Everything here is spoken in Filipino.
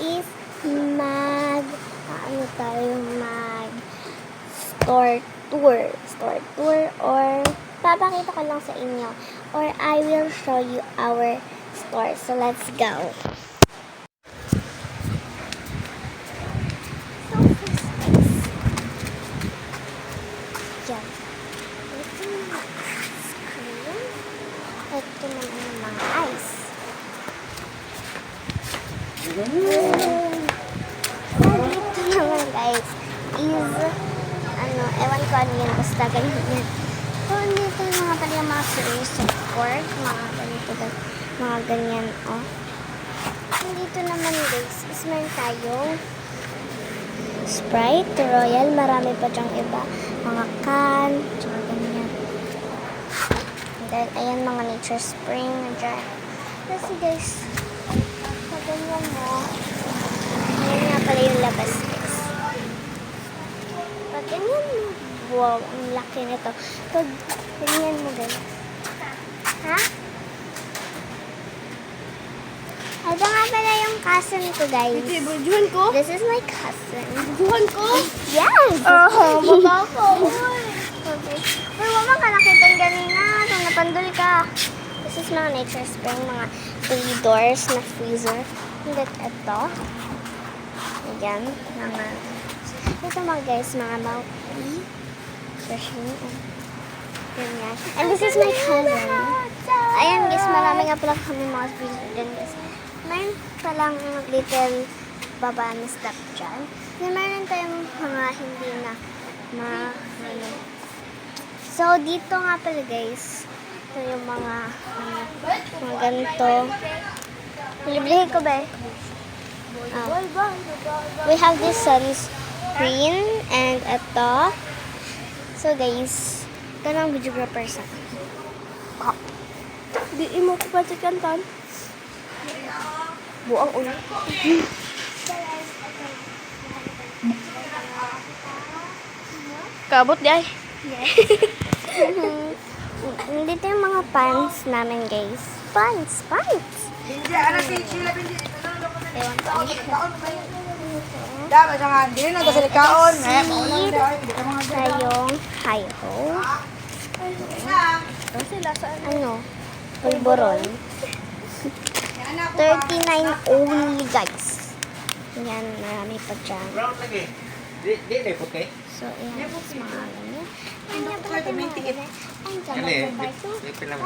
is ano tayo, store tour, or papakita ko lang sa inyo, or I will show you our store. So, let's go. Yan. Ito yung mga screen. Ito naman yung mga ice. Dito naman guys is ewan ko ano yan, basta ganyan yan. So, dito yung mga pala yung mga support, mga ganito, mga ganyan, oh. Dito naman guys is meron tayong Sprite, Royal, marami pa dyang iba, mga can, tsaka ganyan. And then, ayan mga Nature Spring na dyan. Kasi guys, pag ganyan mo, ayan nga pala yung labas guys. Pag ganyan mo, wow, ang laki nito. Pag ganyan mo guys. Ha? Ito nga pala yung cousin ko guys. Bujuhan ko? This is my cousin. Bujuhan ko? Yes! Baba ko. Okay. Uy, mama ka nakitan ganina. Itong napanduli ka. This is mga Nature Spring, mga 3 doors na freezer. And then ito. Ayan. Ito mga guys, mga milk tea. Version. Ganyan. And this is my cousin. Ayan guys, marami nga pala kami mga freezer din guys. Mayroon palang little baba na step dyan. Then mayroon tayong mga hindi na So, dito nga pala guys, ito yung mga ganito. Liblihin ko ba eh? We have this sunscreen and ito. So guys, ito na ang videographer sa Di mo ko pa si Kantan. Buang ulo. Kabot di ay. Yes. Dito yung mga pants namin guys. Pants. Ewan ko. Dapat nga, hindi na kasi kaon. Tayong hi-ho. Ano? Pulboron. 39 only guys. Yan, marami pa dyan. Brown lagi. Di na puti. So, yan. Mga ganyan. Ay, yan pala tayo mga ganyan. Ay, dyan. Ano eh? Di pala mo.